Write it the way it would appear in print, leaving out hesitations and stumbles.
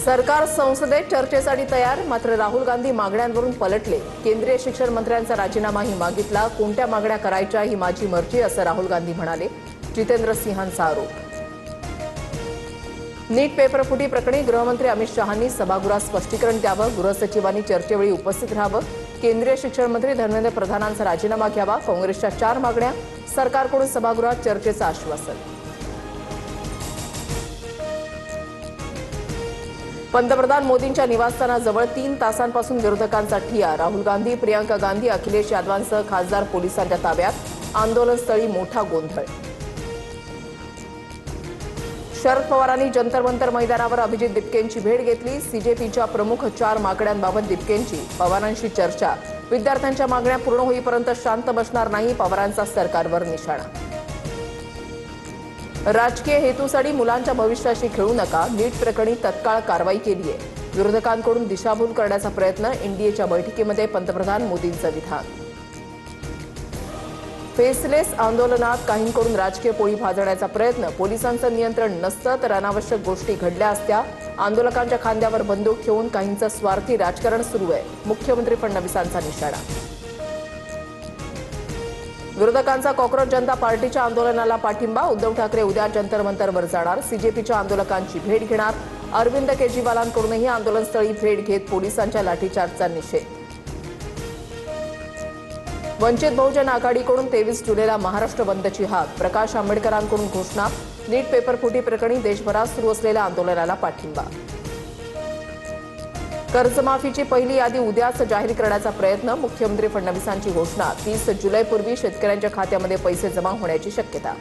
सरकार संसदेत चर्चेसाठी तयार, मात्र राहुल गांधी मागण्यांवरून पलटले। केंद्रीय शिक्षण मंत्र्यांचा राजीनामाही मागितला। कोणत्या मागण्या करायच्या ही माझी मर्जी, असं राहुल गांधी म्हणाले। जितेंद्र सिंहांचा आरोप। नीट पेपरफुटी प्रकरणी गृहमंत्री अमित शहांनी सभागृहात स्पष्टीकरण द्यावं। गृहसचिवांनी चर्चेवेळी उपस्थित राहावं। केंद्रीय शिक्षण मंत्री धर्मेंद्र प्रधानांचा राजीनामा घ्यावा। काँग्रेसच्या 4 मागण्या, सरकारकडून सभागृहात चर्चेचं आश्वासन। पंतप्रधान मोदींच्या निवासस्थानाजवळ 3 तासांपासून विरोधकांचा ठिय्या। राहुल गांधी, प्रियंका गांधी, अखिलेश यादवांसह खासदार पोलिसांच्या ताब्यात। आंदोलनस्थळी मोठा गोंधळ। शरद पवारांनी जंतर मंतर मैदानावर अभिजित दिपकेंची भेट घेतली। सीजेपीच्या प्रमुख 4 मागण्यांबाबत दिपकेंची पवारांशी चर्चा। विद्यार्थ्यांच्या मागण्या पूर्ण होईपर्यंत शांत बसणार नाही, पवारांचा सरकारवर निशाणा। राजकीय हेतूसाठी मुलांच्या भविष्याशी खेळू नका, नीट प्रकरणी तत्काळ कारवाई केली आहे। विरोधकांकडून दिशाभूल करण्याचा प्रयत्न, एनडीएच्या बैठकीमध्ये पंतप्रधान मोदींचं विधान। फेसलेस आंदोलनात काहींकडून राजकीय पोळी भाजण्याचा प्रयत्न, पोलिसांचं नियंत्रण नसतं तर अनावश्यक गोष्टी घडल्या असत्या। आंदोलकांच्या खांद्यावर बंदूक ठेवून काहींचं स्वार्थी राजकारण सुरू आहे, मुख्यमंत्री फडणवीसांचा निशाणा। विरोधकांचा कॉक्रोच जनता पार्टीच्या आंदोलनाला पाठिंबा, उद्धव ठाकरे उद्या जंतर मंतरवर जाणार। सीजेपीच्या आंदोलकांची भेट घेणार। अरविंद केजरीवालांकडूनही आंदोलनस्थळी भेट घेत पोलिसांच्या लाठीचार्जचा निषेध। वंचित बहुजन आघाडीकडून 23 जुलैला महाराष्ट्र बंदची हाक, प्रकाश आंबेडकरांकडून घोषणा। नीट पेपरफुटी प्रकरणी देशभरात सुरू असलेल्या आंदोलनाला पाठिंबा। कर्जमाफीची पहिली यादी उद्याच जाहीर करण्याचा प्रयत्न, मुख्यमंत्री फडणवीसांची घोषणा। 30 जुलैपूर्वी शेतकऱ्यांच्या खात्यामध्ये पैसे जमा होण्याची शक्यता।